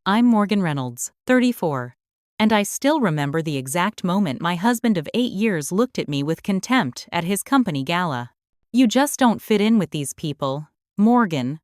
I'm Morgan Reynolds, 34. And I still remember the exact moment my husband of 8 years looked at me with contempt at his company gala. "You just don't fit in with these people, Morgan,"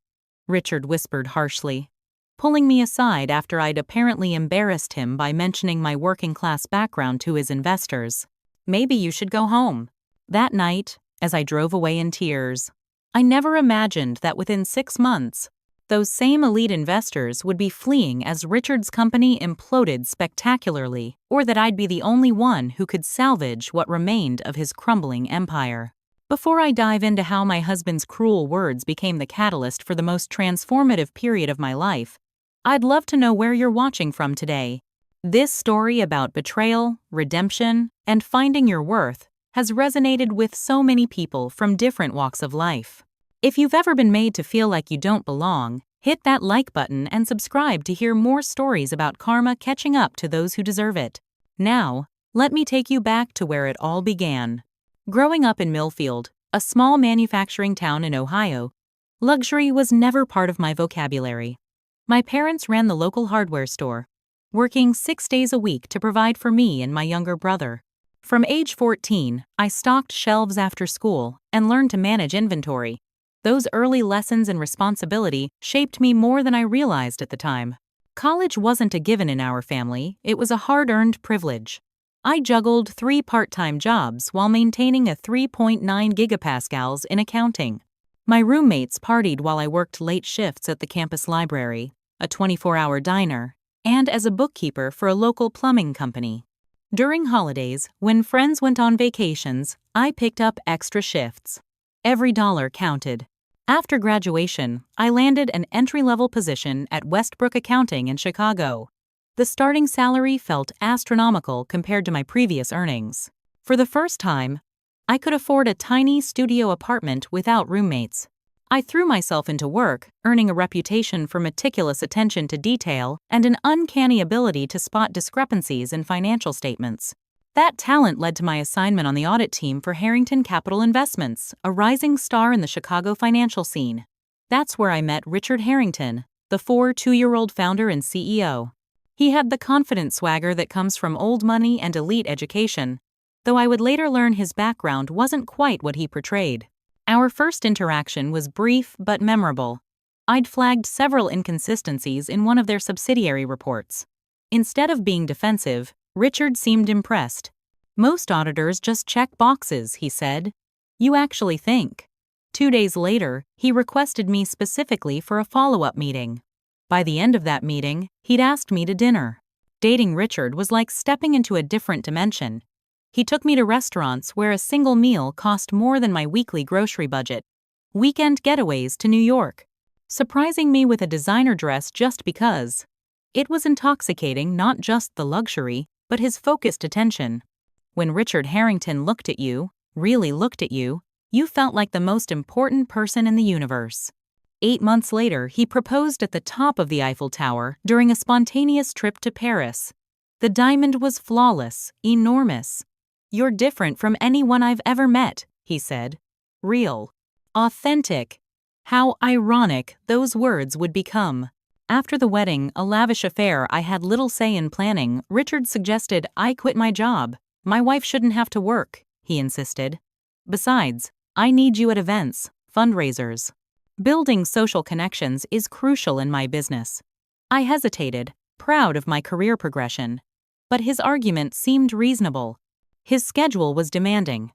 Richard whispered harshly, pulling me aside after I'd apparently embarrassed him by mentioning my working-class background to his investors. "Maybe you should go home." That night, as I drove away in tears, I never imagined that within 6 months, those same elite investors would be fleeing as Richard's company imploded spectacularly, or that I'd be the only one who could salvage what remained of his crumbling empire. Before I dive into how my husband's cruel words became the catalyst for the most transformative period of my life, I'd love to know where you're watching from today. This story about betrayal, redemption, and finding your worth has resonated with so many people from different walks of life. If you've ever been made to feel like you don't belong, hit that like button and subscribe to hear more stories about karma catching up to those who deserve it. Now, let me take you back to where it all began. Growing up in Millfield, a small manufacturing town in Ohio, luxury was never part of my vocabulary. My parents ran the local hardware store, working 6 days a week to provide for me and my younger brother. From age 14, I stocked shelves after school and learned to manage inventory. Those early lessons in responsibility shaped me more than I realized at the time. College wasn't a given in our family, it was a hard-earned privilege. I juggled 3 part-time jobs while maintaining a 3.9 gigapascals in accounting. My roommates partied while I worked late shifts at the campus library, a 24-hour diner, and as a bookkeeper for a local plumbing company. During holidays, when friends went on vacations, I picked up extra shifts. Every dollar counted. After graduation, I landed an entry-level position at Westbrook Accounting in Chicago. The starting salary felt astronomical compared to my previous earnings. For the first time, I could afford a tiny studio apartment without roommates. I threw myself into work, earning a reputation for meticulous attention to detail and an uncanny ability to spot discrepancies in financial statements. That talent led to my assignment on the audit team for Harrington Capital Investments, a rising star in the Chicago financial scene. That's where I met Richard Harrington, the 2-year-old founder and CEO. He had the confident swagger that comes from old money and elite education, though I would later learn his background wasn't quite what he portrayed. Our first interaction was brief but memorable. I'd flagged several inconsistencies in one of their subsidiary reports. Instead of being defensive, Richard seemed impressed. "Most auditors just check boxes," he said. "You actually think." 2 days later, he requested me specifically for a follow-up meeting. By the end of that meeting, he'd asked me to dinner. Dating Richard was like stepping into a different dimension. He took me to restaurants where a single meal cost more than my weekly grocery budget. Weekend getaways to New York. Surprising me with a designer dress just because. It was intoxicating, not just the luxury, but his focused attention. When Richard Harrington looked at you, really looked at you, you felt like the most important person in the universe. 8 months later, he proposed at the top of the Eiffel Tower during a spontaneous trip to Paris. The diamond was flawless, enormous. "You're different from anyone I've ever met," he said. Real. Authentic. How ironic those words would become. After the wedding, a lavish affair I had little say in planning, Richard suggested I quit my job. "My wife shouldn't have to work," he insisted. "Besides, I need you at events, fundraisers. Building social connections is crucial in my business." I hesitated, proud of my career progression. But his argument seemed reasonable. His schedule was demanding.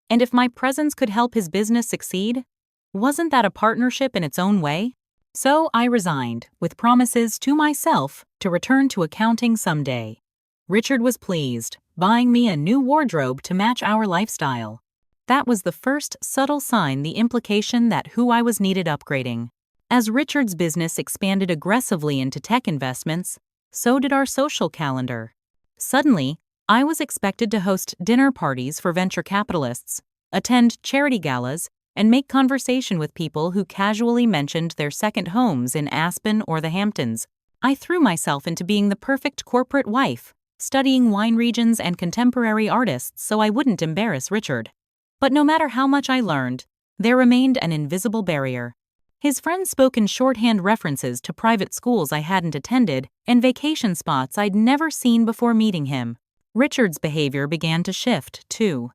And if my presence could help his business succeed, wasn't that a partnership in its own way? So I resigned, with promises to myself to return to accounting someday. Richard was pleased, buying me a new wardrobe to match our lifestyle. That was the first subtle sign, the implication that who I was needed upgrading. As Richard's business expanded aggressively into tech investments, so did our social calendar. Suddenly, I was expected to host dinner parties for venture capitalists, attend charity galas, and make conversation with people who casually mentioned their second homes in Aspen or the Hamptons. I threw myself into being the perfect corporate wife, studying wine regions and contemporary artists so I wouldn't embarrass Richard. But no matter how much I learned, there remained an invisible barrier. His friends spoke in shorthand references to private schools I hadn't attended and vacation spots I'd never seen before meeting him. Richard's behavior began to shift, too.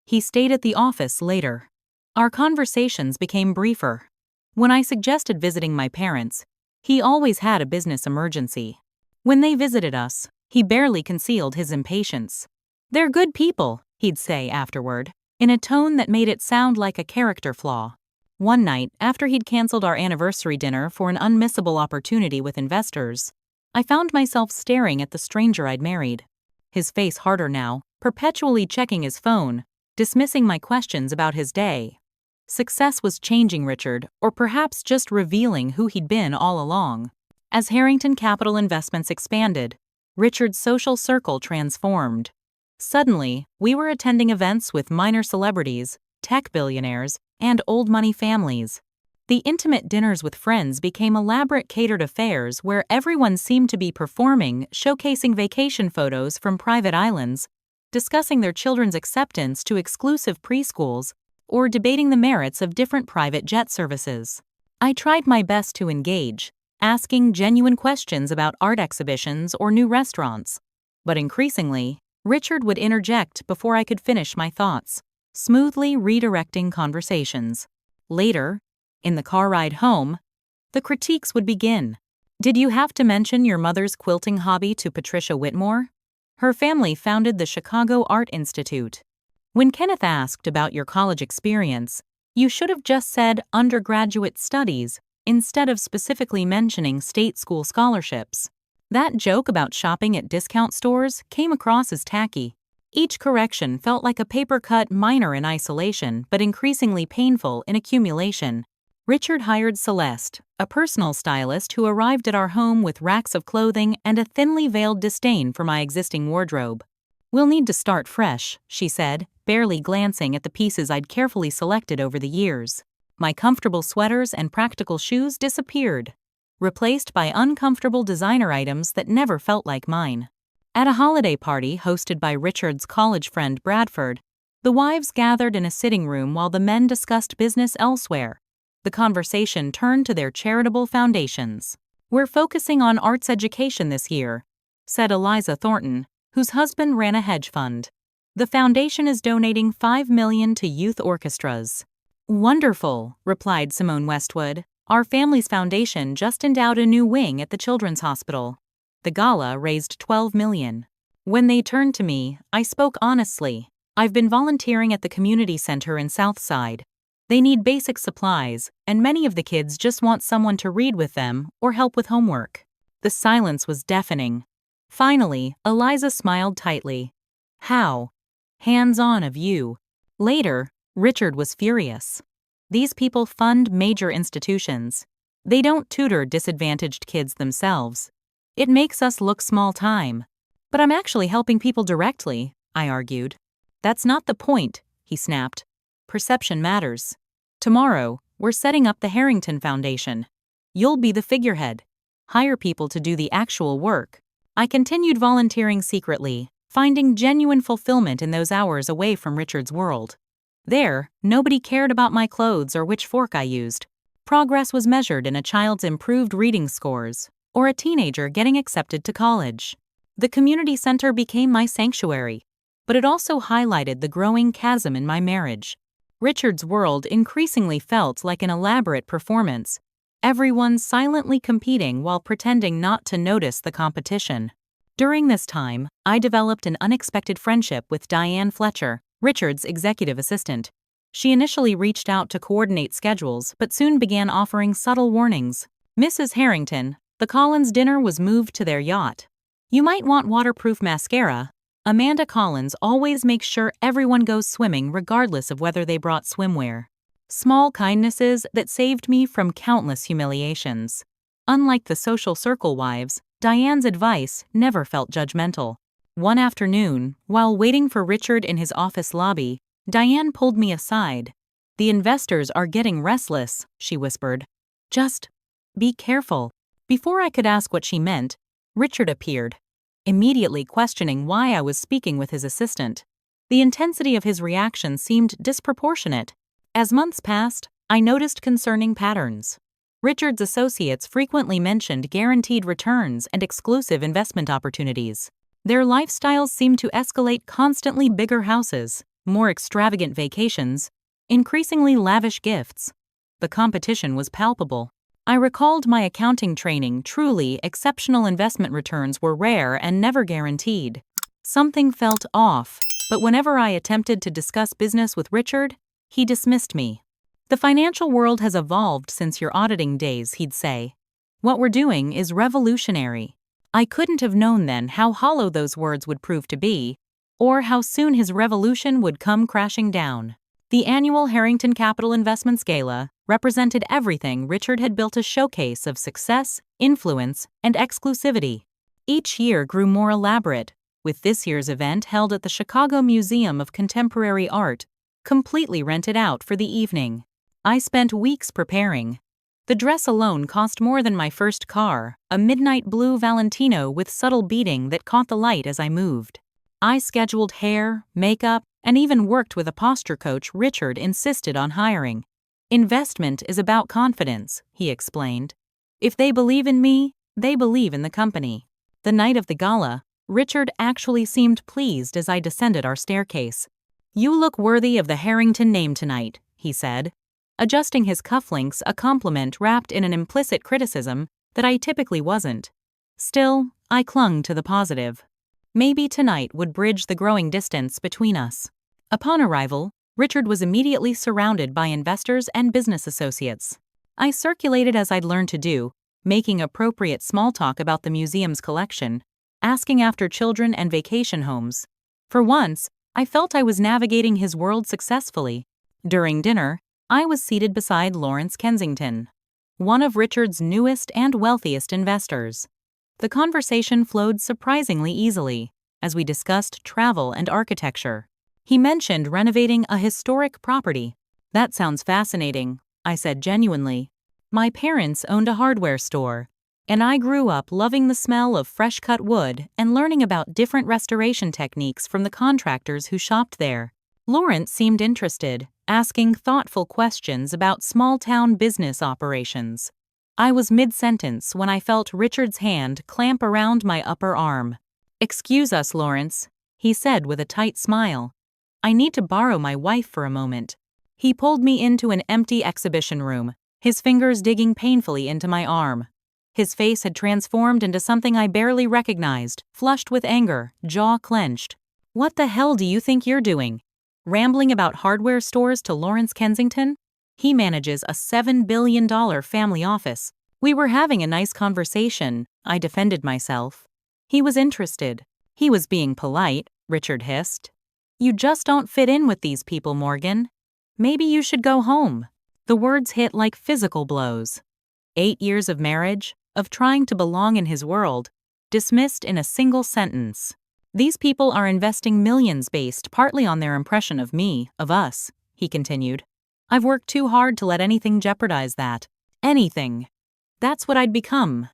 He stayed at the office later. Our conversations became briefer. When I suggested visiting my parents, he always had a business emergency. When they visited us, he barely concealed his impatience. "They're good people," he'd say afterward, in a tone that made it sound like a character flaw. One night, after he'd canceled our anniversary dinner for an unmissable opportunity with investors, I found myself staring at the stranger I'd married. His face harder now, perpetually checking his phone, dismissing my questions about his day. Success was changing Richard, or perhaps just revealing who he'd been all along. As Harrington Capital Investments expanded, Richard's social circle transformed. Suddenly, we were attending events with minor celebrities, tech billionaires, and old money families. The intimate dinners with friends became elaborate catered affairs where everyone seemed to be performing, showcasing vacation photos from private islands, discussing their children's acceptance to exclusive preschools, or debating the merits of different private jet services. I tried my best to engage, asking genuine questions about art exhibitions or new restaurants. But increasingly, Richard would interject before I could finish my thoughts, smoothly redirecting conversations. Later, in the car ride home, the critiques would begin. "Did you have to mention your mother's quilting hobby to Patricia Whitmore? Her family founded the Chicago Art Institute. When Kenneth asked about your college experience, you should have just said undergraduate studies instead of specifically mentioning state school scholarships." That joke about shopping at discount stores came across as tacky. Each correction felt like a paper-cut minor in isolation but increasingly painful in accumulation. Richard hired Celeste, a personal stylist who arrived at our home with racks of clothing and a thinly veiled disdain for my existing wardrobe. "We'll need to start fresh," she said, barely glancing at the pieces I'd carefully selected over the years. My comfortable sweaters and practical shoes disappeared, replaced by uncomfortable designer items that never felt like mine. At a holiday party hosted by Richard's college friend Bradford, the wives gathered in a sitting room while the men discussed business elsewhere. The conversation turned to their charitable foundations. "We're focusing on arts education this year," said Eliza Thornton, whose husband ran a hedge fund. "The foundation is donating $5 million to youth orchestras." "Wonderful," replied Simone Westwood. "Our family's foundation just endowed a new wing at the Children's Hospital. The gala raised $12 million. When they turned to me, I spoke honestly. "I've been volunteering at the community center in Southside. They need basic supplies, and many of the kids just want someone to read with them or help with homework." The silence was deafening. Finally, Eliza smiled tightly. "How hands-on of you." Later, Richard was furious. "These people fund major institutions. They don't tutor disadvantaged kids themselves. It makes us look small-time." "But I'm actually helping people directly," I argued. "That's not the point," he snapped. "Perception matters. Tomorrow, we're setting up the Harrington Foundation. You'll be the figurehead. Hire people to do the actual work." I continued volunteering secretly, finding genuine fulfillment in those hours away from Richard's world. There, nobody cared about my clothes or which fork I used. Progress was measured in a child's improved reading scores, or a teenager getting accepted to college. The community center became my sanctuary, but it also highlighted the growing chasm in my marriage. Richard's world increasingly felt like an elaborate performance, everyone silently competing while pretending not to notice the competition. During this time, I developed an unexpected friendship with Diane Fletcher, Richard's executive assistant. She initially reached out to coordinate schedules but soon began offering subtle warnings. "Mrs. Harrington, the Collins dinner was moved to their yacht. You might want waterproof mascara. Amanda Collins always makes sure everyone goes swimming regardless of whether they brought swimwear." Small kindnesses that saved me from countless humiliations. Unlike the social circle wives, Diane's advice never felt judgmental. One afternoon, while waiting for Richard in his office lobby, Diane pulled me aside. "The investors are getting restless," she whispered. "Just be careful." Before I could ask what she meant, Richard appeared, immediately questioning why I was speaking with his assistant. The intensity of his reaction seemed disproportionate. As months passed, I noticed concerning patterns. Richard's associates frequently mentioned guaranteed returns and exclusive investment opportunities. Their lifestyles seemed to escalate: constantly bigger houses, more extravagant vacations, increasingly lavish gifts. The competition was palpable. I recalled my accounting training. Truly exceptional investment returns were rare and never guaranteed. Something felt off, but whenever I attempted to discuss business with Richard, he dismissed me. "The financial world has evolved since your auditing days," he'd say. "What we're doing is revolutionary." I couldn't have known then how hollow those words would prove to be, or how soon his revolution would come crashing down. The annual Harrington Capital Investments Gala represented everything Richard had built: a showcase of success, influence, and exclusivity. Each year grew more elaborate, with this year's event held at the Chicago Museum of Contemporary Art, completely rented out for the evening. I spent weeks preparing. The dress alone cost more than my first car, a midnight blue Valentino with subtle beading that caught the light as I moved. I scheduled hair, makeup, and even worked with a posture coach Richard insisted on hiring. "Investment is about confidence," he explained. "If they believe in me, they believe in the company." The night of the gala, Richard actually seemed pleased as I descended our staircase. "You look worthy of the Harrington name tonight," he said, adjusting his cufflinks, a compliment wrapped in an implicit criticism that I typically wasn't. Still, I clung to the positive. Maybe tonight would bridge the growing distance between us. Upon arrival, Richard was immediately surrounded by investors and business associates. I circulated as I'd learned to do, making appropriate small talk about the museum's collection, asking after children and vacation homes. For once, I felt I was navigating his world successfully. During dinner, I was seated beside Lawrence Kensington, one of Richard's newest and wealthiest investors. The conversation flowed surprisingly easily as we discussed travel and architecture. He mentioned renovating a historic property. "That sounds fascinating," I said genuinely. "My parents owned a hardware store, and I grew up loving the smell of fresh-cut wood and learning about different restoration techniques from the contractors who shopped there." Lawrence seemed interested, asking thoughtful questions about small-town business operations. I was mid-sentence when I felt Richard's hand clamp around my upper arm. "Excuse us, Lawrence," he said with a tight smile. "I need to borrow my wife for a moment." He pulled me into an empty exhibition room, his fingers digging painfully into my arm. His face had transformed into something I barely recognized, flushed with anger, jaw clenched. "What the hell do you think you're doing? Rambling about hardware stores to Lawrence Kensington? He manages a $7 billion family office." "We were having a nice conversation," I defended myself. He was interested. He was being polite, Richard hissed. "You just don't fit in with these people, Morgan. Maybe you should go home." The words hit like physical blows. 8 years of marriage, of trying to belong in his world, dismissed in a single sentence. "These people are investing millions based partly on their impression of me, of us," he continued. "I've worked too hard to let anything jeopardize that. Anything. That's what I'd become.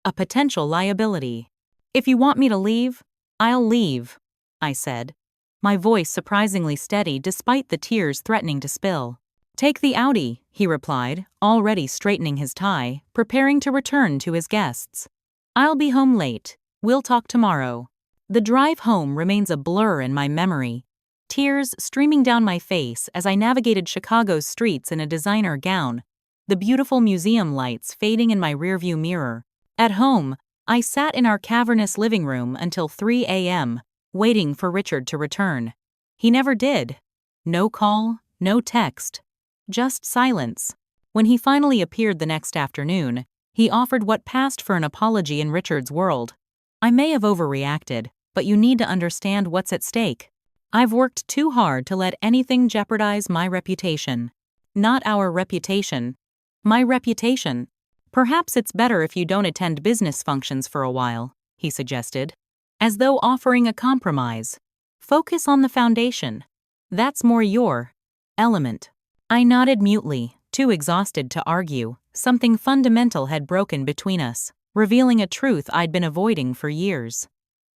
A potential liability. If you want me to leave, I'll leave," I said, my voice surprisingly steady despite the tears threatening to spill. "Take the Audi," he replied, already straightening his tie, preparing to return to his guests. "I'll be home late. We'll talk tomorrow." The drive home remains a blur in my memory, tears streaming down my face as I navigated Chicago's streets in a designer gown, the beautiful museum lights fading in my rearview mirror. At home, I sat in our cavernous living room until 3 a.m., waiting for Richard to return. He never did. No call, no text. Just silence. When he finally appeared the next afternoon, he offered what passed for an apology in Richard's world. "I may have overreacted, but you need to understand what's at stake. I've worked too hard to let anything jeopardize my reputation." "Not our reputation. My reputation. Perhaps it's better if you don't attend business functions for a while," he suggested, as though offering a compromise. "Focus on the foundation. That's more your element." I nodded mutely, too exhausted to argue. Something fundamental had broken between us, revealing a truth I'd been avoiding for years.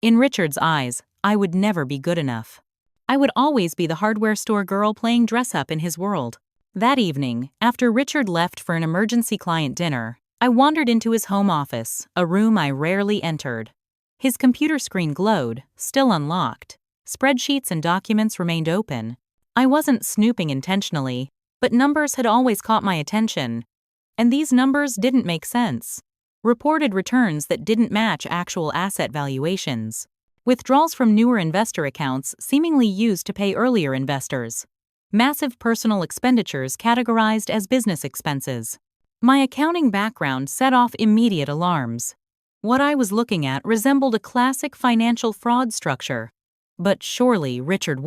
In Richard's eyes, I would never be good enough. I would always be the hardware store girl playing dress-up in his world. That evening, after Richard left for an emergency client dinner, I wandered into his home office, a room I rarely entered. His computer screen glowed, still unlocked. Spreadsheets and documents remained open. I wasn't snooping intentionally, but numbers had always caught my attention. And these numbers didn't make sense. Reported returns that didn't match actual asset valuations. Withdrawals from newer investor accounts seemingly used to pay earlier investors. Massive personal expenditures categorized as business expenses. My accounting background set off immediate alarms. What I was looking at resembled a classic financial fraud structure. But surely Richard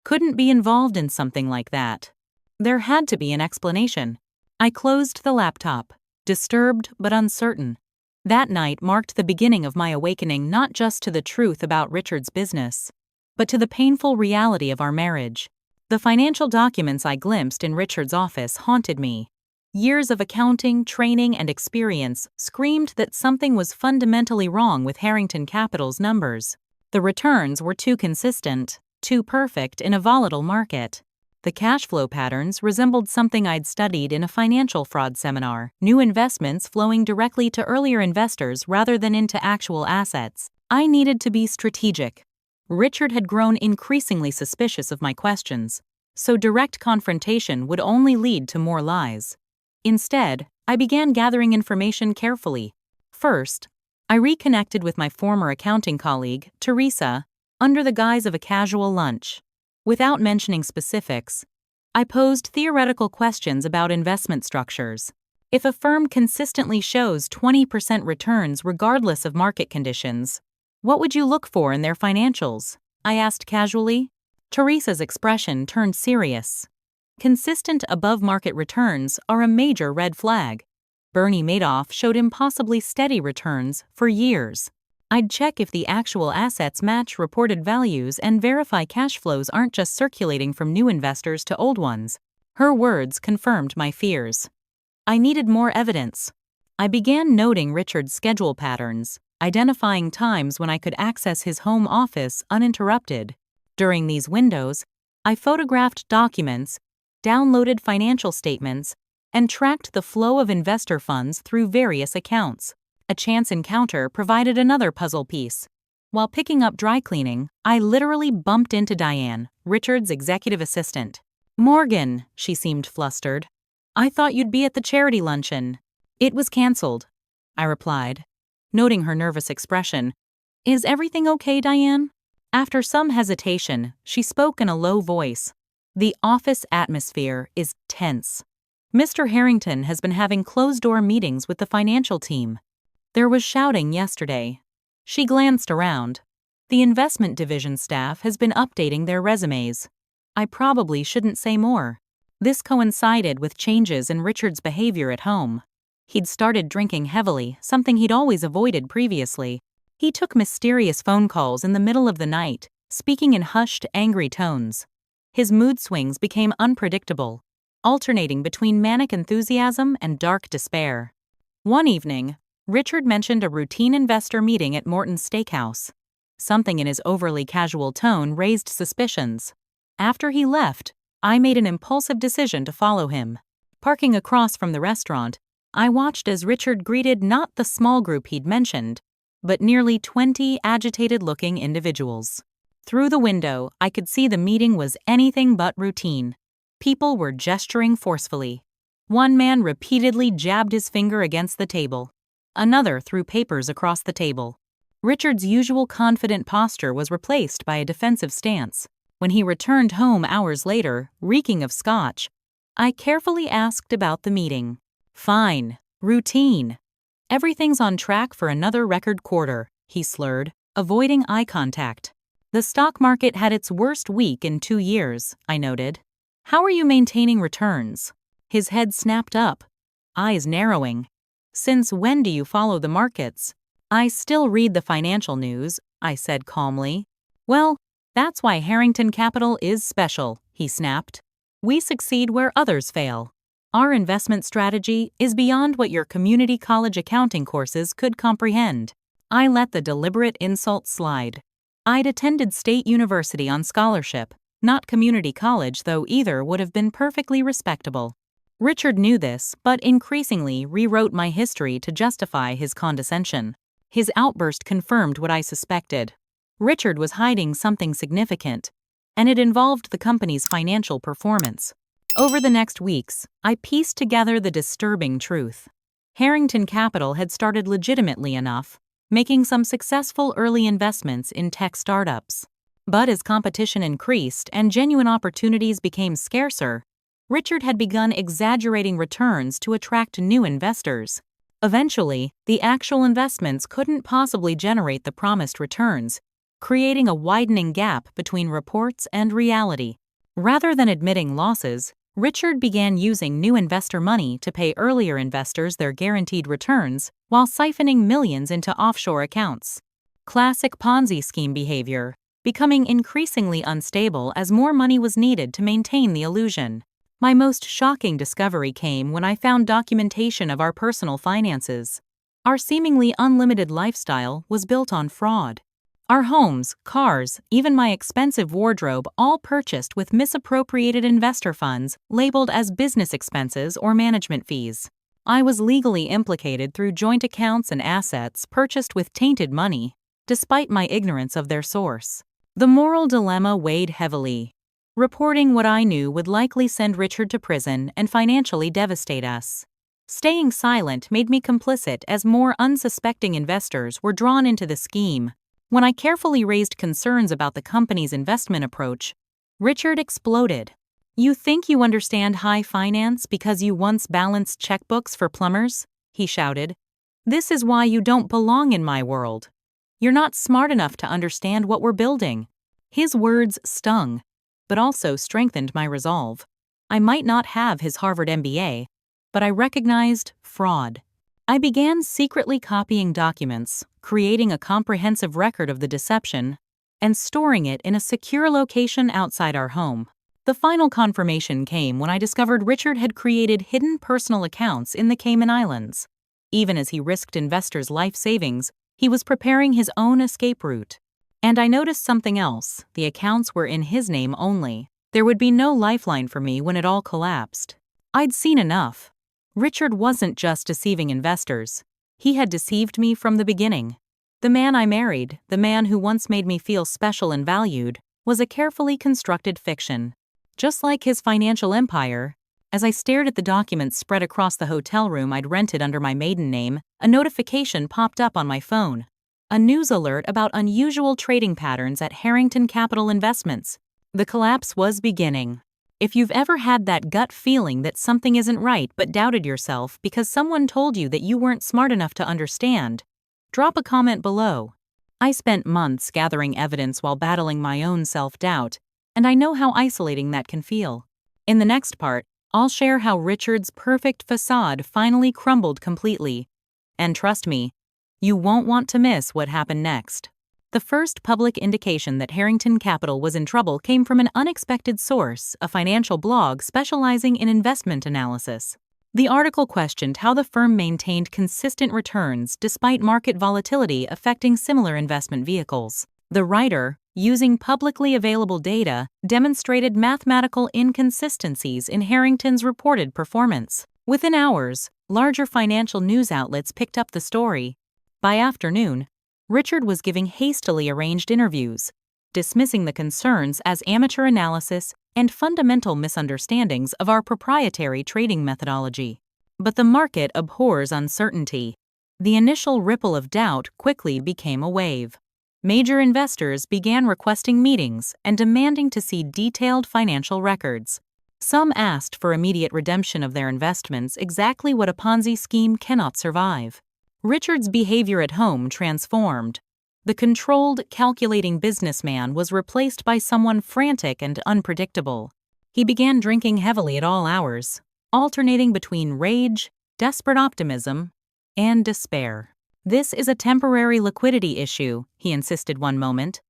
couldn't be involved in something like that. There had to be an explanation. I closed the laptop, disturbed but uncertain. That night marked the beginning of my awakening not just to the truth about Richard's business, but to the painful reality of our marriage. The financial documents I glimpsed in Richard's office haunted me. Years of accounting, training, and experience screamed that something was fundamentally wrong with Harrington Capital's numbers. The returns were too consistent, too perfect in a volatile market. The cash flow patterns resembled something I'd studied in a financial fraud seminar, new investments flowing directly to earlier investors rather than into actual assets. I needed to be strategic. Richard had grown increasingly suspicious of my questions, so direct confrontation would only lead to more lies. Instead, I began gathering information carefully. First, I reconnected with my former accounting colleague, Teresa, under the guise of a casual lunch. Without mentioning specifics, I posed theoretical questions about investment structures. If a firm consistently shows 20% returns regardless of market conditions, what would you look for in their financials? I asked casually. Teresa's expression turned serious. Consistent above-market returns are a major red flag. Bernie Madoff showed impossibly steady returns for years. I'd check if the actual assets match reported values and verify cash flows aren't just circulating from new investors to old ones. Her words confirmed my fears. I needed more evidence. I began noting Richard's schedule patterns, identifying times when I could access his home office uninterrupted. During these windows, I photographed documents, downloaded financial statements, and tracked the flow of investor funds through various accounts. A chance encounter provided another puzzle piece. While picking up dry cleaning, I literally bumped into Diane, Richard's executive assistant. "Morgan," she seemed flustered. "I thought you'd be at the charity luncheon." "It was canceled," I replied, noting her nervous expression. "Is everything okay, Diane?" After some hesitation, she spoke in a low voice. "The office atmosphere is tense. Mr. Harrington has been having closed-door meetings with the financial team. There was shouting yesterday." She glanced around. "The investment division staff has been updating their resumes." I probably shouldn't say more. This coincided with changes in Richard's behavior at home. He'd started drinking heavily, something he'd always avoided previously. He took mysterious phone calls in the middle of the night, speaking in hushed, angry tones. His mood swings became unpredictable, alternating between manic enthusiasm and dark despair. One evening, Richard mentioned a routine investor meeting at Morton's Steakhouse. Something in his overly casual tone raised suspicions. After he left, I made an impulsive decision to follow him. Parking across from the restaurant, I watched as Richard greeted not the small group he'd mentioned, but nearly 20 agitated-looking individuals. Through the window, I could see the meeting was anything but routine. People were gesturing forcefully. One man repeatedly jabbed his finger against the table. Another threw papers across the table. Richard's usual confident posture was replaced by a defensive stance. When he returned home hours later, reeking of scotch, I carefully asked about the meeting. "Fine. Routine. Everything's on track for another record quarter," he slurred, avoiding eye contact. "The stock market had its worst week in 2 years," I noted. "How are you maintaining returns?" His head snapped up, eyes narrowing. "Since when do you follow the markets?" "I still read the financial news," I said calmly. "Well, that's why Harrington Capital is special," he snapped. "We succeed where others fail. Our investment strategy is beyond what your community college accounting courses could comprehend." I let the deliberate insult slide. I'd attended State University on scholarship, Not community college, though either would have been perfectly respectable. Richard knew this, but increasingly rewrote my history to justify his condescension. His outburst confirmed what I suspected. Richard was hiding something significant, and it involved the company's financial performance. Over the next weeks, I pieced together the disturbing truth. Harrington Capital had started legitimately enough, making some successful early investments in tech startups. But as competition increased and genuine opportunities became scarcer, Richard had begun exaggerating returns to attract new investors. Eventually, the actual investments couldn't possibly generate the promised returns, creating a widening gap between reports and reality. Rather than admitting losses, Richard began using new investor money to pay earlier investors their guaranteed returns while siphoning millions into offshore accounts. Classic Ponzi scheme behavior, becoming increasingly unstable as more money was needed to maintain the illusion. My most shocking discovery came when I found documentation of our personal finances. Our seemingly unlimited lifestyle was built on fraud. Our homes, cars, even my expensive wardrobe, all purchased with misappropriated investor funds labeled as business expenses or management fees. I was legally implicated through joint accounts and assets purchased with tainted money, despite my ignorance of their source. The moral dilemma weighed heavily. Reporting what I knew would likely send Richard to prison and financially devastate us. Staying silent made me complicit as more unsuspecting investors were drawn into the scheme. When I carefully raised concerns about the company's investment approach, Richard exploded. "You think you understand high finance because you once balanced checkbooks for plumbers?" he shouted. "This is why you don't belong in my world. You're not smart enough to understand what we're building." His words stung, but also strengthened my resolve. I might not have his Harvard MBA, but I recognized fraud. I began secretly copying documents, creating a comprehensive record of the deception, and storing it in a secure location outside our home. The final confirmation came when I discovered Richard had created hidden personal accounts in the Cayman Islands. Even as he risked investors' life savings, he was preparing his own escape route. And I noticed something else: the accounts were in his name only. There would be no lifeline for me when it all collapsed. I'd seen enough. Richard wasn't just deceiving investors. He had deceived me from the beginning. The man I married, the man who once made me feel special and valued, was a carefully constructed fiction. Just like his financial empire, as I stared at the documents spread across the hotel room I'd rented under my maiden name, a notification popped up on my phone. A news alert about unusual trading patterns at Harrington Capital Investments. The collapse was beginning. If you've ever had that gut feeling that something isn't right but doubted yourself because someone told you that you weren't smart enough to understand, drop a comment below. I spent months gathering evidence while battling my own self-doubt, and I know how isolating that can feel. In the next part, I'll share how Richard's perfect facade finally crumbled completely. And trust me, you won't want to miss what happened next. The first public indication that Harrington Capital was in trouble came from an unexpected source, a financial blog specializing in investment analysis. The article questioned how the firm maintained consistent returns despite market volatility affecting similar investment vehicles. The writer, using publicly available data, demonstrated mathematical inconsistencies in Harrington's reported performance. Within hours, larger financial news outlets picked up the story. By afternoon, Richard was giving hastily arranged interviews, dismissing the concerns as amateur analysis and fundamental misunderstandings of our proprietary trading methodology. But the market abhors uncertainty. The initial ripple of doubt quickly became a wave. Major investors began requesting meetings and demanding to see detailed financial records. Some asked for immediate redemption of their investments, exactly what a Ponzi scheme cannot survive. Richard's behavior at home transformed. The controlled, calculating businessman was replaced by someone frantic and unpredictable. He began drinking heavily at all hours, alternating between rage, desperate optimism, and despair. "This is a temporary liquidity issue," he insisted one moment.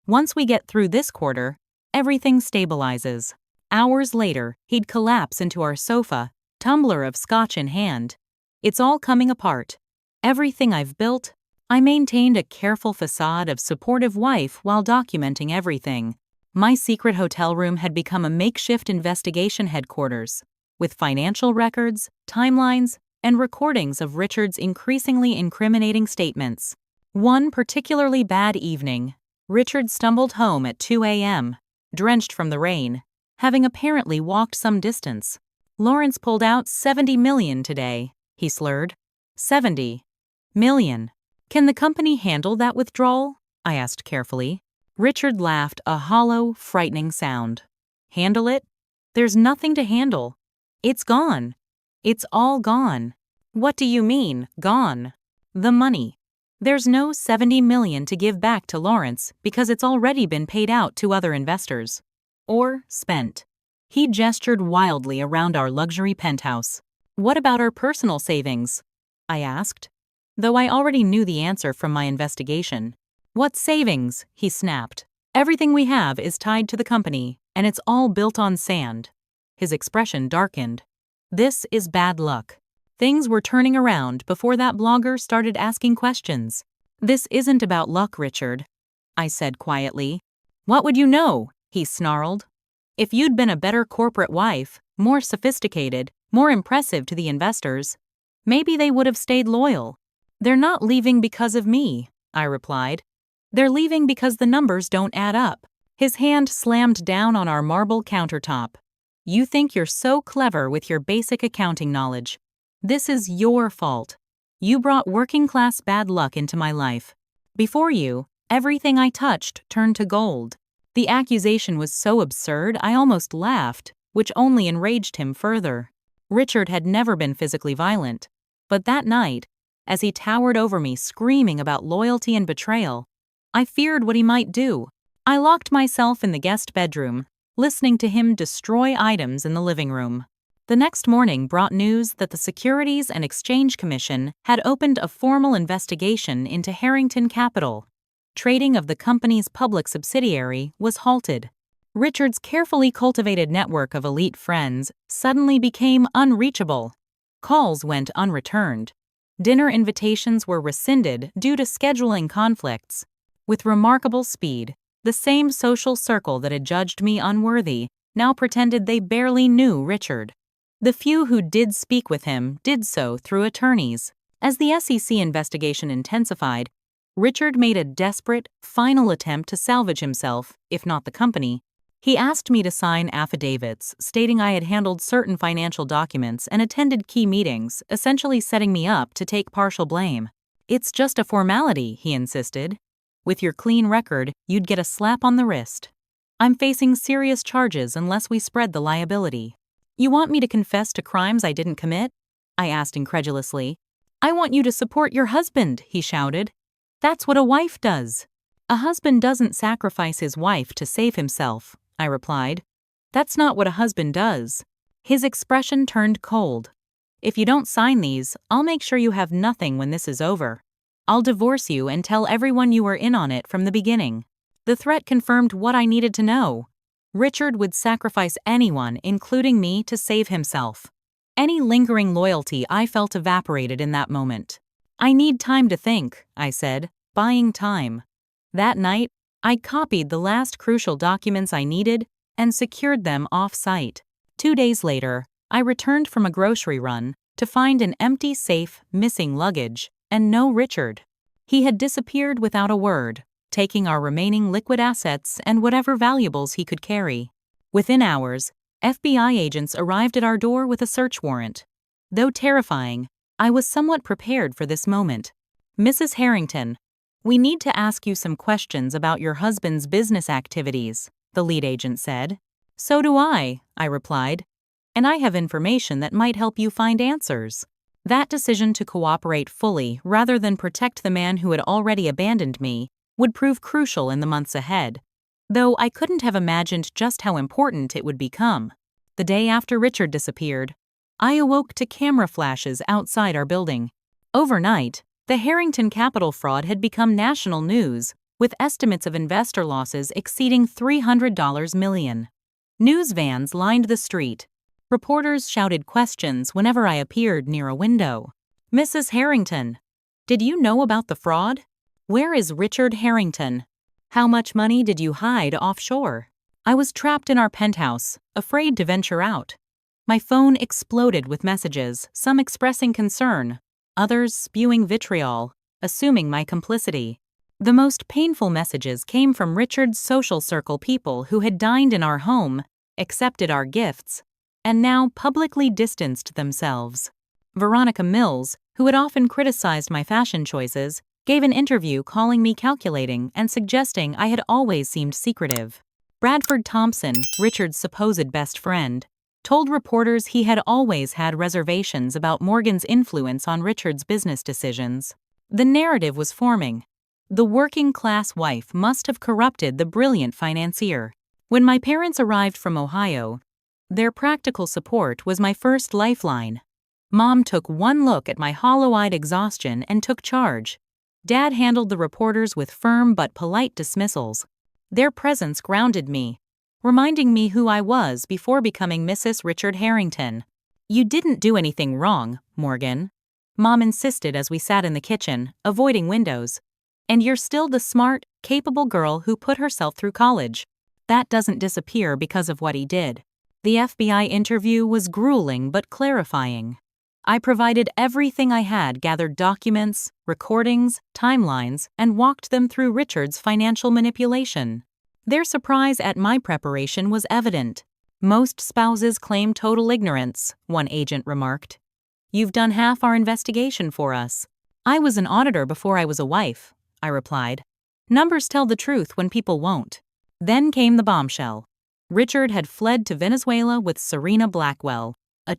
"Once we get through this quarter, everything stabilizes." Hours later, he'd collapse into our sofa, tumbler of scotch in hand. "It's all coming apart. Everything I've built." I maintained a careful facade of supportive wife while documenting everything. My secret hotel room had become a makeshift investigation headquarters, with financial records, timelines, and recordings of Richard's increasingly incriminating statements. One particularly bad evening, Richard stumbled home at 2 a.m., drenched from the rain, having apparently walked some distance. "Lawrence pulled out $70 million today," he slurred. $70 million. "Can the company handle that withdrawal?" I asked carefully. Richard laughed, a hollow, frightening sound. "Handle it? There's nothing to handle. It's gone. It's all gone." "What do you mean, gone?" "The money. There's no $70 million to give back to Lawrence because it's already been paid out to other investors. Or spent." He gestured wildly around our luxury penthouse. "What about our personal savings?" I asked, though I already knew the answer from my investigation. "What savings?" he snapped. "Everything we have is tied to the company, and it's all built on sand." His expression darkened. "This is bad luck." Things were turning around before that blogger started asking questions. "This isn't about luck, Richard," I said quietly. "What would you know?" he snarled. "If you'd been a better corporate wife, more sophisticated, more impressive to the investors, maybe they would have stayed loyal." "They're not leaving because of me," I replied. "They're leaving because the numbers don't add up." His hand slammed down on our marble countertop. "You think you're so clever with your basic accounting knowledge. This is your fault. You brought working-class bad luck into my life. Before you, everything I touched turned to gold." The accusation was so absurd I almost laughed, which only enraged him further. Richard had never been physically violent, but that night, as he towered over me screaming about loyalty and betrayal, I feared what he might do. I locked myself in the guest bedroom, listening to him destroy items in the living room. The next morning brought news that the Securities and Exchange Commission had opened a formal investigation into Harrington Capital. Trading of the company's public subsidiary was halted. Richard's carefully cultivated network of elite friends suddenly became unreachable. Calls went unreturned. Dinner invitations were rescinded due to scheduling conflicts. With remarkable speed, the same social circle that had judged me unworthy now pretended they barely knew Richard. The few who did speak with him did so through attorneys. As the SEC investigation intensified, Richard made a desperate, final attempt to salvage himself, if not the company. He asked me to sign affidavits stating I had handled certain financial documents and attended key meetings, essentially setting me up to take partial blame. "It's just a formality," he insisted. "With your clean record, you'd get a slap on the wrist. I'm facing serious charges unless we spread the liability." "You want me to confess to crimes I didn't commit?" I asked incredulously. "I want you to support your husband," he shouted. "That's what a wife does." "A husband doesn't sacrifice his wife to save himself," I replied. "That's not what a husband does." His expression turned cold. "If you don't sign these, I'll make sure you have nothing when this is over. I'll divorce you and tell everyone you were in on it from the beginning." The threat confirmed what I needed to know. Richard would sacrifice anyone, including me, to save himself. Any lingering loyalty I felt evaporated in that moment. "I need time to think," I said, buying time. That night, I copied the last crucial documents I needed and secured them off-site. 2 days later, I returned from a grocery run to find an empty safe, missing luggage, and no Richard. He had disappeared without a word, taking our remaining liquid assets and whatever valuables he could carry. Within hours, FBI agents arrived at our door with a search warrant. Though terrifying, I was somewhat prepared for this moment. "Mrs. Harrington, we need to ask you some questions about your husband's business activities," the lead agent said. "So do I," I replied. "And I have information that might help you find answers." That decision to cooperate fully rather than protect the man who had already abandoned me would prove crucial in the months ahead, though I couldn't have imagined just how important it would become. The day after Richard disappeared, I awoke to camera flashes outside our building. Overnight, the Harrington Capital fraud had become national news, with estimates of investor losses exceeding $300 million. News vans lined the street. Reporters shouted questions whenever I appeared near a window. "Mrs. Harrington, did you know about the fraud? Where is Richard Harrington? How much money did you hide offshore?" I was trapped in our penthouse, afraid to venture out. My phone exploded with messages, some expressing concern, others spewing vitriol, assuming my complicity. The most painful messages came from Richard's social circle people who had dined in our home, accepted our gifts, and now publicly distanced themselves. Veronica Mills, who had often criticized my fashion choices, gave an interview calling me calculating and suggesting I had always seemed secretive. Bradford Thompson, Richard's supposed best friend, told reporters he had always had reservations about Morgan's influence on Richard's business decisions. The narrative was forming. The working-class wife must have corrupted the brilliant financier. When my parents arrived from Ohio, their practical support was my first lifeline. Mom took one look at my hollow-eyed exhaustion and took charge. Dad handled the reporters with firm but polite dismissals. Their presence grounded me, reminding me who I was before becoming Mrs. Richard Harrington. "You didn't do anything wrong, Morgan," Mom insisted as we sat in the kitchen, avoiding windows. "And you're still the smart, capable girl who put herself through college. That doesn't disappear because of what he did." The FBI interview was grueling but clarifying. I provided everything I had, gathered documents, recordings, timelines, and walked them through Richard's financial manipulation. Their surprise at my preparation was evident. "Most spouses claim total ignorance," one agent remarked. "You've done half our investigation for us." "I was an auditor before I was a wife," I replied. "Numbers tell the truth when people won't." Then came the bombshell. Richard had fled to Venezuela with Serena Blackwell, a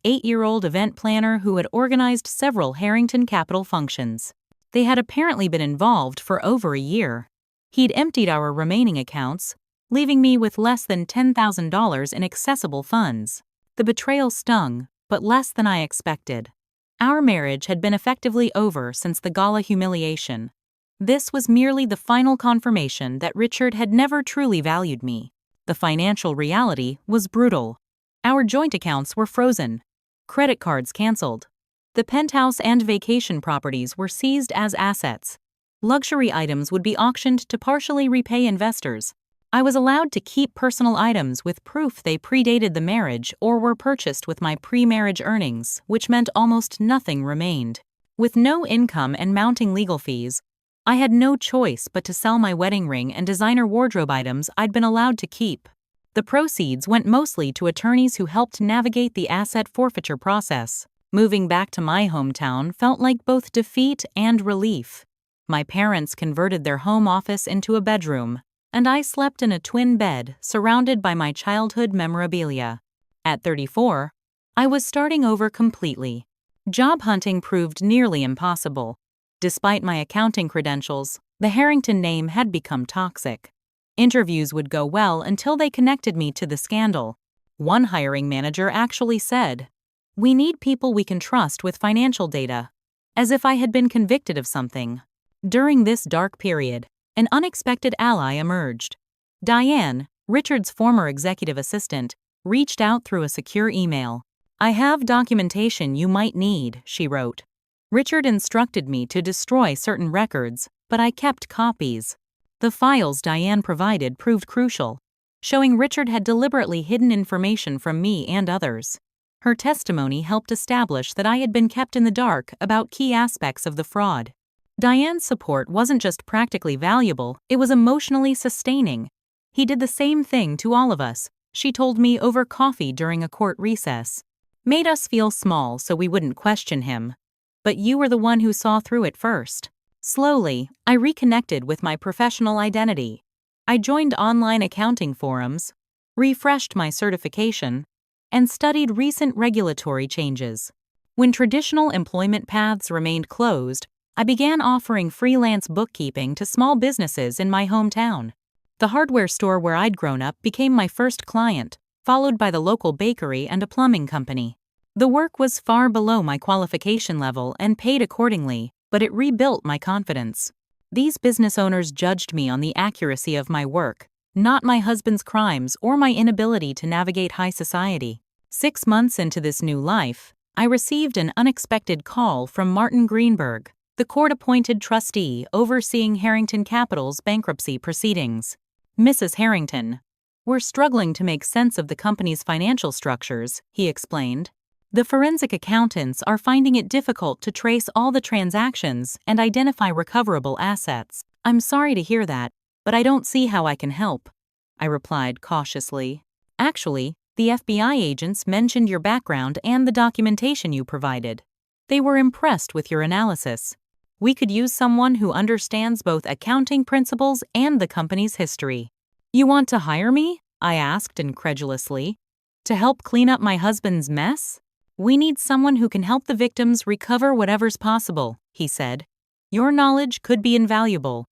8-year-old event planner who had organized several Harrington Capital functions. They had apparently been involved for over a year. He'd emptied our remaining accounts, leaving me with less than $10,000 in accessible funds. The betrayal stung, but less than I expected. Our marriage had been effectively over since the gala humiliation. This was merely the final confirmation that Richard had never truly valued me. The financial reality was brutal. Our joint accounts were frozen. Credit cards canceled. The penthouse and vacation properties were seized as assets. Luxury items would be auctioned to partially repay investors. I was allowed to keep personal items with proof they predated the marriage or were purchased with my pre-marriage earnings, which meant almost nothing remained. With no income and mounting legal fees, I had no choice but to sell my wedding ring and designer wardrobe items I'd been allowed to keep. The proceeds went mostly to attorneys who helped navigate the asset forfeiture process. Moving back to my hometown felt like both defeat and relief. My parents converted their home office into a bedroom, and I slept in a twin bed surrounded by my childhood memorabilia. At 34, I was starting over completely. Job hunting proved nearly impossible. Despite my accounting credentials, the Harrington name had become toxic. Interviews would go well until they connected me to the scandal. One hiring manager actually said, "We need people we can trust with financial data," as if I had been convicted of something. During this dark period, an unexpected ally emerged. Diane, Richard's former executive assistant, reached out through a secure email. "I have documentation you might need," she wrote. Richard instructed me to destroy certain records, but I kept copies. The files Diane provided proved crucial, showing Richard had deliberately hidden information from me and others. Her testimony helped establish that I had been kept in the dark about key aspects of the fraud. Diane's support wasn't just practically valuable, it was emotionally sustaining. "He did the same thing to all of us," she told me over coffee during a court recess. "Made us feel small so we wouldn't question him. But you were the one who saw through it first." Slowly, I reconnected with my professional identity. I joined online accounting forums, refreshed my certification, and studied recent regulatory changes. When traditional employment paths remained closed, I began offering freelance bookkeeping to small businesses in my hometown. The hardware store where I'd grown up became my first client, followed by the local bakery and a plumbing company. The work was far below my qualification level and paid accordingly, but it rebuilt my confidence. These business owners judged me on the accuracy of my work, not my husband's crimes or my inability to navigate high society. 6 months into this new life, I received an unexpected call from Martin Greenberg, the court-appointed trustee overseeing Harrington Capital's bankruptcy proceedings. "Mrs. Harrington, We're struggling to make sense of the company's financial structures, he explained. The forensic accountants are finding it difficult to trace all the transactions and identify recoverable assets. I'm sorry to hear that, but I don't see how I can help, I replied cautiously. Actually, the FBI agents mentioned your background and the documentation you provided. They were impressed with your analysis. We could use someone who understands both accounting principles and the company's history. You want to hire me? I asked incredulously. To help clean up my husband's mess? We need someone who can help the victims recover whatever's possible, he said. Your knowledge could be invaluable.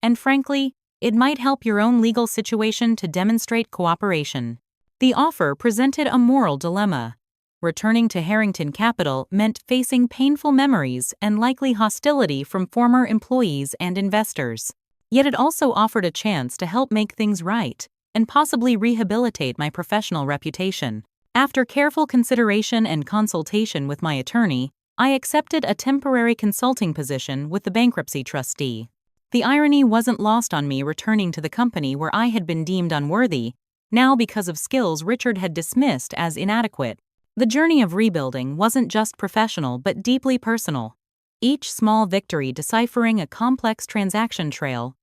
And frankly, it might help your own legal situation to demonstrate cooperation. The offer presented a moral dilemma. Returning to Harrington Capital meant facing painful memories and likely hostility from former employees and investors. Yet it also offered a chance to help make things right and possibly rehabilitate my professional reputation. After careful consideration and consultation with my attorney, I accepted a temporary consulting position with the bankruptcy trustee. The irony wasn't lost on me returning to the company where I had been deemed unworthy, now because of skills Richard had dismissed as inadequate. The journey of rebuilding wasn't just professional but deeply personal. Each small victory deciphering a complex transaction trail,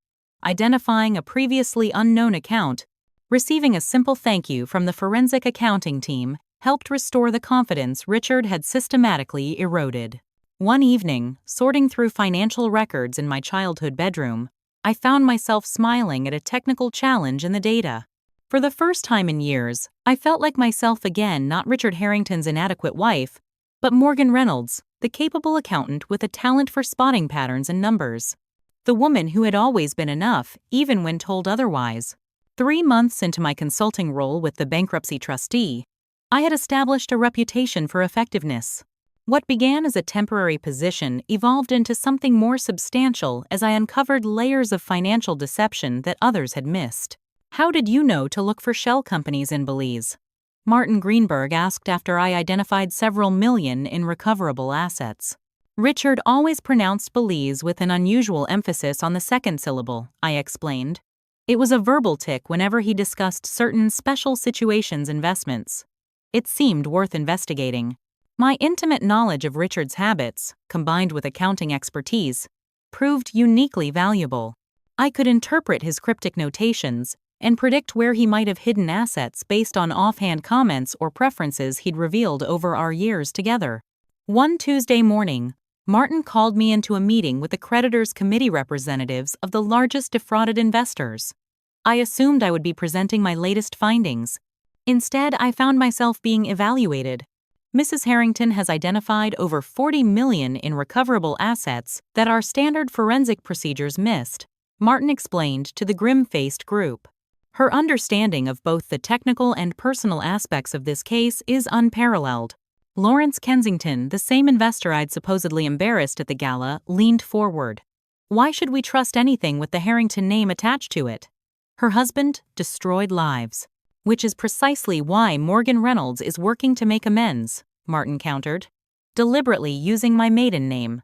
identifying a previously unknown account, receiving a simple thank you from the forensic accounting team helped restore the confidence Richard had systematically eroded. One evening, sorting through financial records in my childhood bedroom, I found myself smiling at a technical challenge in the data. For the first time in years, I felt like myself again, not Richard Harrington's inadequate wife, but Morgan Reynolds, the capable accountant with a talent for spotting patterns and numbers. The woman who had always been enough, even when told otherwise. 3 months into my consulting role with the bankruptcy trustee, I had established a reputation for effectiveness. What began as a temporary position evolved into something more substantial as I uncovered layers of financial deception that others had missed. How did you know to look for shell companies in Belize? Martin Greenberg asked after I identified several million in recoverable assets. Richard always pronounced Belize with an unusual emphasis on the second syllable, I explained. It was a verbal tic whenever he discussed certain special situations investments. It seemed worth investigating. My intimate knowledge of Richard's habits, combined with accounting expertise, proved uniquely valuable. I could interpret his cryptic notations and predict where he might have hidden assets based on offhand comments or preferences he'd revealed over our years together. One Tuesday morning, Martin called me into a meeting with the creditors' committee representatives of the largest defrauded investors. I assumed I would be presenting my latest findings. Instead, I found myself being evaluated. Mrs. Harrington has identified over 40 million in recoverable assets that our standard forensic procedures missed, Martin explained to the grim-faced group. Her understanding of both the technical and personal aspects of this case is unparalleled. Lawrence Kensington, the same investor I'd supposedly embarrassed at the gala, leaned forward. Why should we trust anything with the Harrington name attached to it? Her husband destroyed lives. Which is precisely why Morgan Reynolds is working to make amends, Martin countered, deliberately using my maiden name.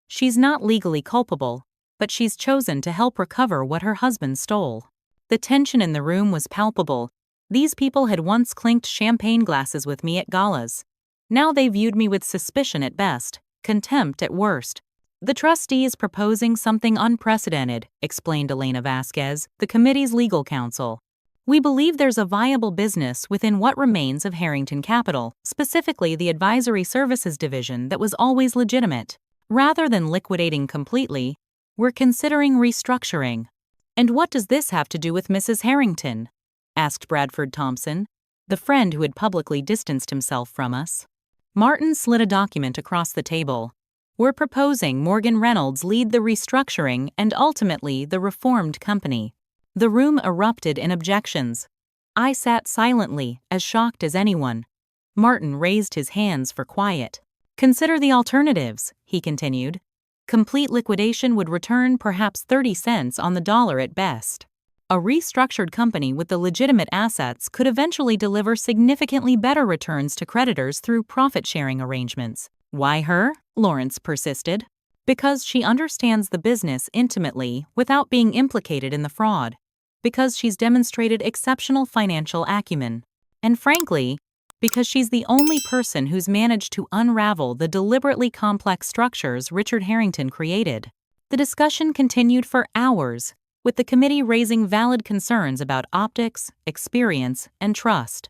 She's not legally culpable, but she's chosen to help recover what her husband stole. The tension in the room was palpable. These people had once clinked champagne glasses with me at galas. Now they viewed me with suspicion at best, contempt at worst. The trustee is proposing something unprecedented, explained Elena Vasquez, the committee's legal counsel. We believe there's a viable business within what remains of Harrington Capital, specifically the advisory services division that was always legitimate. Rather than liquidating completely, we're considering restructuring. And what does this have to do with Mrs. Harrington? Asked Bradford Thompson, the friend who had publicly distanced himself from us. Martin slid a document across the table. We're proposing Morgan Reynolds lead the restructuring and ultimately the reformed company. The room erupted in objections. I sat silently, as shocked as anyone. Martin raised his hands for quiet. Consider the alternatives, he continued. Complete liquidation would return perhaps 30 cents on the dollar at best. A restructured company with the legitimate assets could eventually deliver significantly better returns to creditors through profit-sharing arrangements. Why her? Lawrence persisted. Because she understands the business intimately without being implicated in the fraud. because she's demonstrated exceptional financial acumen. And frankly, because she's the only person who's managed to unravel the deliberately complex structures Richard Harrington created. The discussion continued for hours, with the committee raising valid concerns about optics, experience, and trust.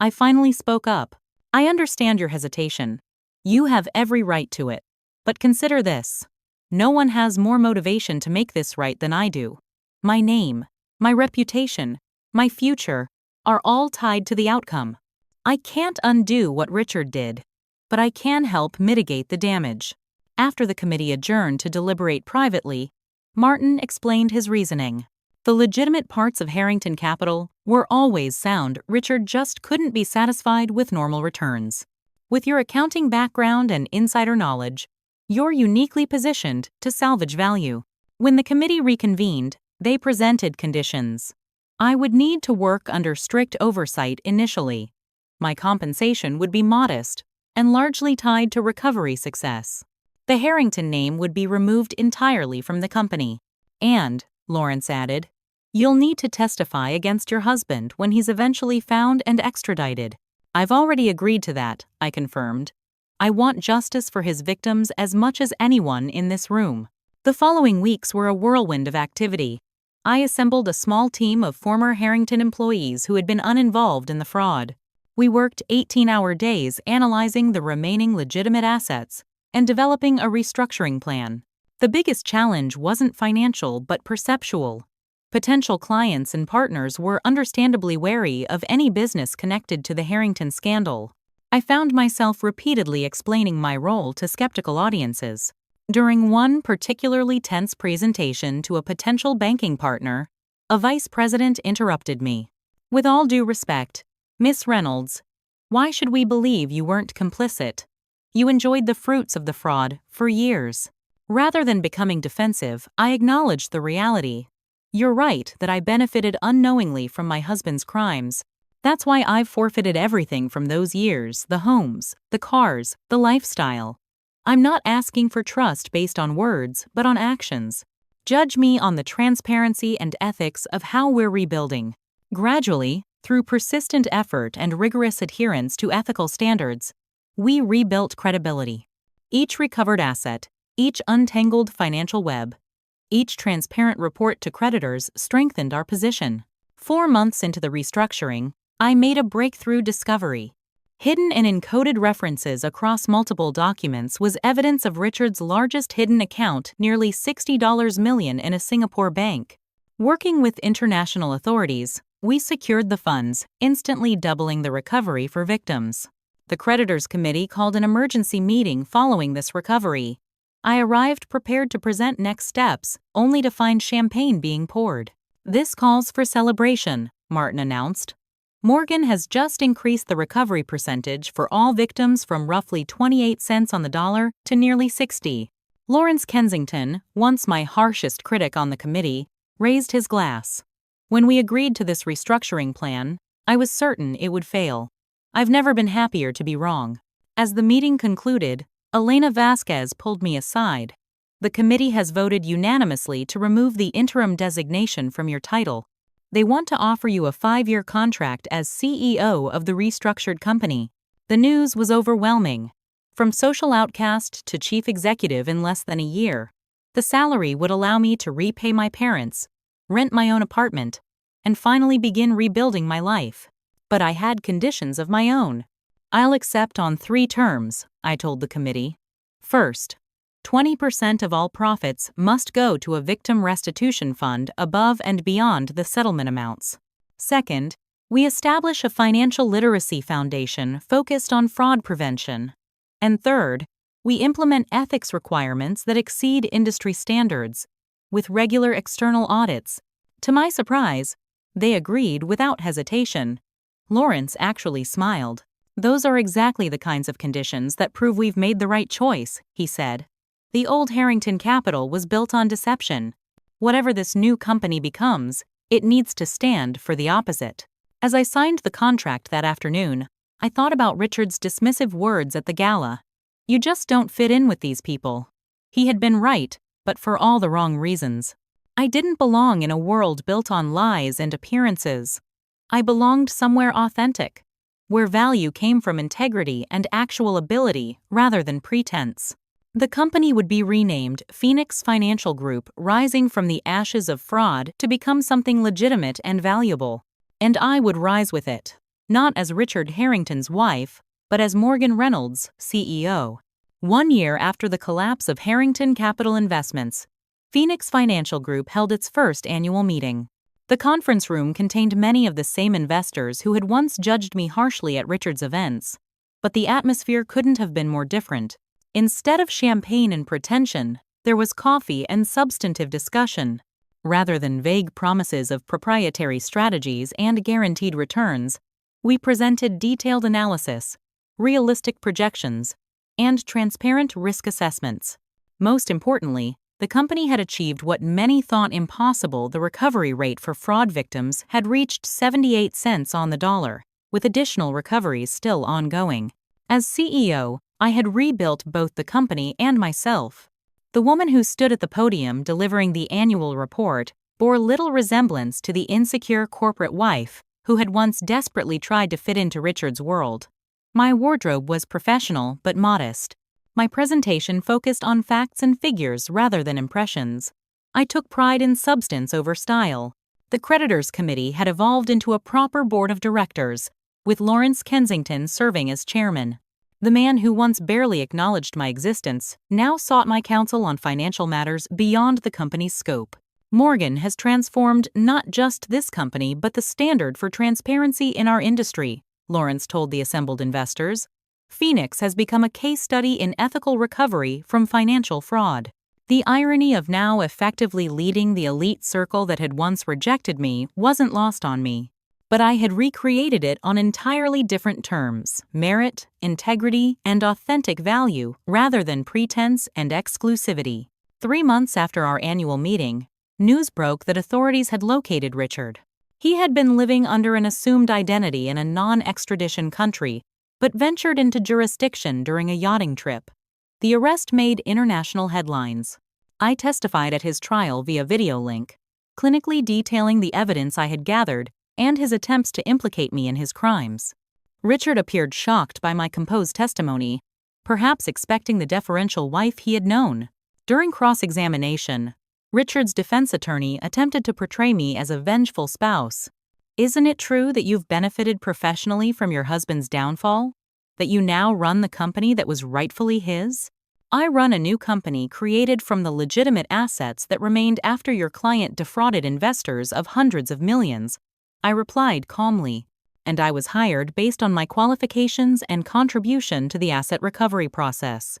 I finally spoke up. I understand your hesitation. You have every right to it. But consider this. No one has more motivation to make this right than I do. My name, my reputation, my future are all tied to the outcome. I can't undo what Richard did, but I can help mitigate the damage. After the committee adjourned to deliberate privately, Martin explained his reasoning. The legitimate parts of Harrington Capital were always sound. Richard just couldn't be satisfied with normal returns. With your accounting background and insider knowledge, you're uniquely positioned to salvage value. When the committee reconvened, they presented conditions. I would need to work under strict oversight initially. My compensation would be modest and largely tied to recovery success. The Harrington name would be removed entirely from the company. And, Lawrence added, you'll need to testify against your husband when he's eventually found and extradited. I've already agreed to that, I confirmed. I want justice for his victims as much as anyone in this room. The following weeks were a whirlwind of activity. I assembled a small team of former Harrington employees who had been uninvolved in the fraud. We worked 18-hour days analyzing the remaining legitimate assets and developing a restructuring plan. The biggest challenge wasn't financial but perceptual. Potential clients and partners were understandably wary of any business connected to the Harrington scandal. I found myself repeatedly explaining my role to skeptical audiences. During one particularly tense presentation to a potential banking partner, a vice president interrupted me. With all due respect, Miss Reynolds, why should we believe you weren't complicit? You enjoyed the fruits of the fraud for years. Rather than becoming defensive, I acknowledged the reality. You're right that I benefited unknowingly from my husband's crimes. That's why I've forfeited everything from those years, the homes, the cars, the lifestyle. I'm not asking for trust based on words, but on actions. Judge me on the transparency and ethics of how we're rebuilding. Gradually, through persistent effort and rigorous adherence to ethical standards, we rebuilt credibility. Each recovered asset, each untangled financial web, each transparent report to creditors strengthened our position. 4 months into the restructuring, I made a breakthrough discovery. Hidden and encoded references across multiple documents was evidence of Richard's largest hidden account, nearly $60 million in a Singapore bank. Working with international authorities, we secured the funds, instantly doubling the recovery for victims. The creditors' committee called an emergency meeting following this recovery. I arrived prepared to present next steps, only to find champagne being poured. This calls for celebration, Martin announced. Morgan has just increased the recovery percentage for all victims from roughly 28 cents on the dollar to nearly 60. Lawrence Kensington, once my harshest critic on the committee, raised his glass. When we agreed to this restructuring plan, I was certain it would fail. I've never been happier to be wrong. As the meeting concluded, Elena Vasquez pulled me aside. The committee has voted unanimously to remove the interim designation from your title. They want to offer you a 5-year contract as CEO of the restructured company. The news was overwhelming. From social outcast to chief executive in less than a year. The salary would allow me to repay my parents, rent my own apartment, and finally begin rebuilding my life. But I had conditions of my own. I'll accept on 3 terms, I told the committee. First, 20% of all profits must go to a victim restitution fund above and beyond the settlement amounts. Second, we establish a financial literacy foundation focused on fraud prevention. And third, we implement ethics requirements that exceed industry standards, with regular external audits. To my surprise, they agreed without hesitation. Lawrence actually smiled. Those are exactly the kinds of conditions that prove we've made the right choice, he said. The old Harrington Capital was built on deception. Whatever this new company becomes, it needs to stand for the opposite. As I signed the contract that afternoon, I thought about Richard's dismissive words at the gala. You just don't fit in with these people. He had been right, but for all the wrong reasons. I didn't belong in a world built on lies and appearances. I belonged somewhere authentic, where value came from integrity and actual ability rather than pretense. The company would be renamed Phoenix Financial Group, rising from the ashes of fraud to become something legitimate and valuable. And I would rise with it, not as Richard Harrington's wife, but as Morgan Reynolds, CEO. 1 year after the collapse of Harrington Capital Investments, Phoenix Financial Group held its first annual meeting. The conference room contained many of the same investors who had once judged me harshly at Richard's events. But the atmosphere couldn't have been more different. Instead of champagne and pretension, there was coffee and substantive discussion. Rather than vague promises of proprietary strategies and guaranteed returns, we presented detailed analysis, realistic projections, and transparent risk assessments. Most importantly, the company had achieved what many thought impossible. The recovery rate for fraud victims had reached 78 cents on the dollar, with additional recoveries still ongoing. As CEO, I had rebuilt both the company and myself. The woman who stood at the podium delivering the annual report bore little resemblance to the insecure corporate wife who had once desperately tried to fit into Richard's world. My wardrobe was professional but modest. My presentation focused on facts and figures rather than impressions. I took pride in substance over style. The creditors' committee had evolved into a proper board of directors, with Lawrence Kensington serving as chairman. The man who once barely acknowledged my existence now sought my counsel on financial matters beyond the company's scope. Morgan has transformed not just this company but the standard for transparency in our industry, Lawrence told the assembled investors. Phoenix has become a case study in ethical recovery from financial fraud. The irony of now effectively leading the elite circle that had once rejected me wasn't lost on me. But I had recreated it on entirely different terms: merit, integrity, and authentic value rather than pretense and exclusivity. 3 months after our annual meeting, news broke that authorities had located Richard. He had been living under an assumed identity in a non-extradition country, but ventured into jurisdiction during a yachting trip. The arrest made international headlines. I testified at his trial via video link, clinically detailing the evidence I had gathered and his attempts to implicate me in his crimes. Richard appeared shocked by my composed testimony, perhaps expecting the deferential wife he had known. During cross-examination, Richard's defense attorney attempted to portray me as a vengeful spouse. Isn't it true that you've benefited professionally from your husband's downfall? That you now run the company that was rightfully his? I run a new company created from the legitimate assets that remained after your client defrauded investors of hundreds of millions, I replied calmly, and I was hired based on my qualifications and contribution to the asset recovery process.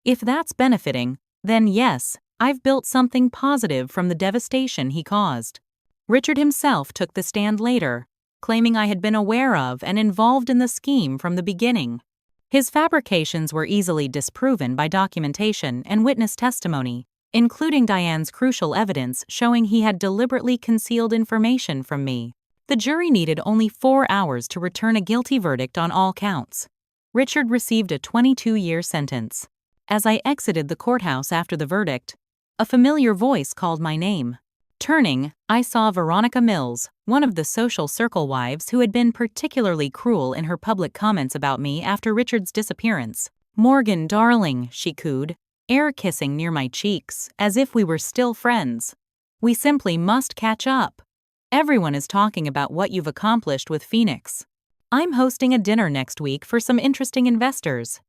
If that's benefiting, then yes, I've built something positive from the devastation he caused. Richard himself took the stand later, claiming I had been aware of and involved in the scheme from the beginning. His fabrications were easily disproven by documentation and witness testimony, including Diane's crucial evidence showing he had deliberately concealed information from me. The jury needed only 4 hours to return a guilty verdict on all counts. Richard received a 22-year sentence. As I exited the courthouse after the verdict, a familiar voice called my name. Turning, I saw Veronica Mills, one of the social circle wives who had been particularly cruel in her public comments about me after Richard's disappearance. "Morgan, darling," she cooed, air kissing near my cheeks, as if we were still friends. "We simply must catch up. Everyone is talking about what you've accomplished with Phoenix. I'm hosting a dinner next week for some interesting investors.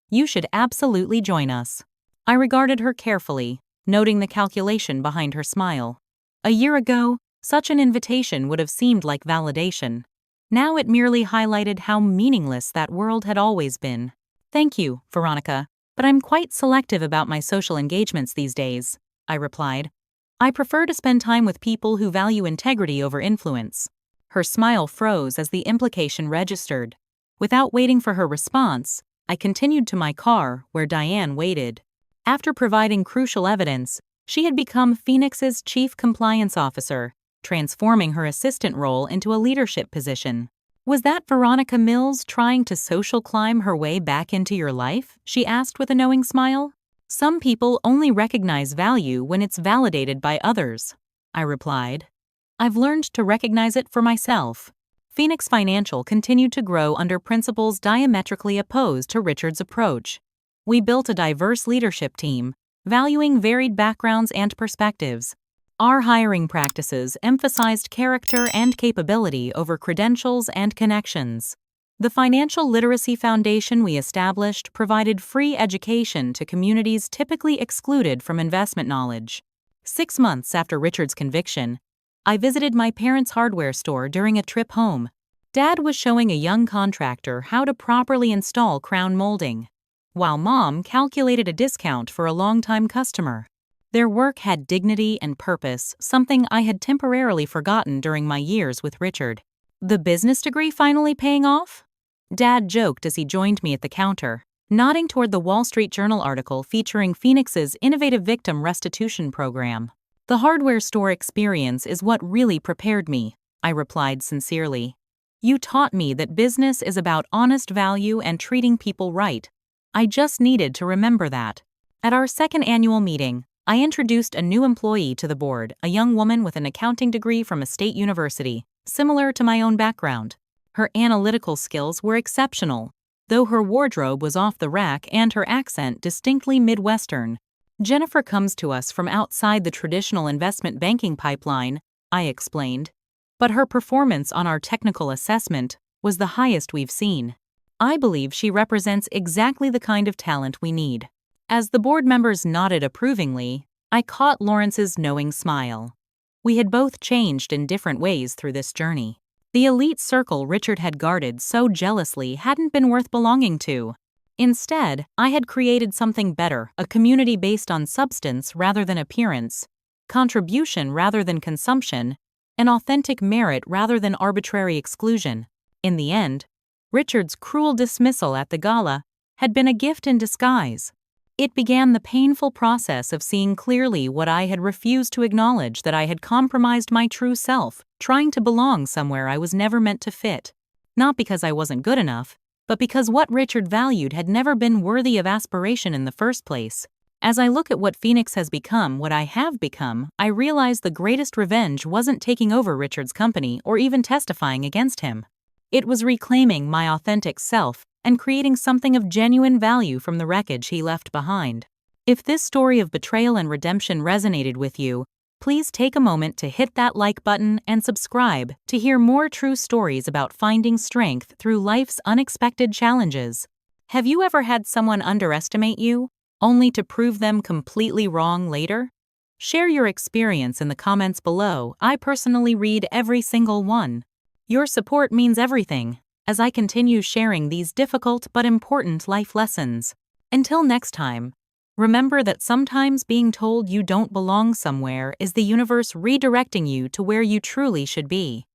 You should absolutely join us." I regarded her carefully, noting the calculation behind her smile. A year ago, such an invitation would have seemed like validation. Now it merely highlighted how meaningless that world had always been. "Thank you, Veronica, but I'm quite selective about my social engagements these days," I replied. "I prefer to spend time with people who value integrity over influence." Her smile froze as the implication registered. Without waiting for her response, I continued to my car where Diane waited. After providing crucial evidence, she had become Phoenix's chief compliance officer, transforming her assistant role into a leadership position. "Was that Veronica Mills trying to social climb her way back into your life?" she asked with a knowing smile. "Some people only recognize value when it's validated by others." I replied. I've learned to recognize it for myself. Phoenix Financial continued to grow under principles diametrically opposed to Richard's approach. We built a diverse leadership team, valuing varied backgrounds and perspectives. Our hiring practices emphasized character and capability over credentials and connections. The financial literacy foundation we established provided free education to communities typically excluded from investment knowledge. 6 months after Richard's conviction, I visited my parents' hardware store during a trip home. Dad was showing a young contractor how to properly install crown molding, while Mom calculated a discount for a longtime customer. Their work had dignity and purpose, something I had temporarily forgotten during my years with Richard. The business degree finally paying off? Dad joked as he joined me at the counter, nodding toward the Wall Street Journal article featuring Phoenix's innovative victim restitution program. The hardware store experience is what really prepared me, I replied sincerely. You taught me that business is about honest value and treating people right. I just needed to remember that. At our second annual meeting, I introduced a new employee to the board, a young woman with an accounting degree from a state university, similar to my own background. Her analytical skills were exceptional, though her wardrobe was off the rack and her accent distinctly Midwestern. Jennifer comes to us from outside the traditional investment banking pipeline, I explained, but her performance on our technical assessment was the highest we've seen. I believe she represents exactly the kind of talent we need. As the board members nodded approvingly, I caught Lawrence's knowing smile. We had both changed in different ways through this journey. The elite circle Richard had guarded so jealously hadn't been worth belonging to. Instead, I had created something better, a community based on substance rather than appearance, contribution rather than consumption, and authentic merit rather than arbitrary exclusion. In the end, Richard's cruel dismissal at the gala had been a gift in disguise. It began the painful process of seeing clearly what I had refused to acknowledge, that I had compromised my true self, trying to belong somewhere I was never meant to fit. Not because I wasn't good enough, but because what Richard valued had never been worthy of aspiration in the first place. As I look at what Phoenix has become, what I have become, I realize the greatest revenge wasn't taking over Richard's company or even testifying against him. It was reclaiming my authentic self and creating something of genuine value from the wreckage he left behind. If this story of betrayal and redemption resonated with you, please take a moment to hit that like button and subscribe to hear more true stories about finding strength through life's unexpected challenges. Have you ever had someone underestimate you, only to prove them completely wrong later? Share your experience in the comments below. I personally read every single one. Your support means everything as I continue sharing these difficult but important life lessons. Until next time, remember that sometimes being told you don't belong somewhere is the universe redirecting you to where you truly should be.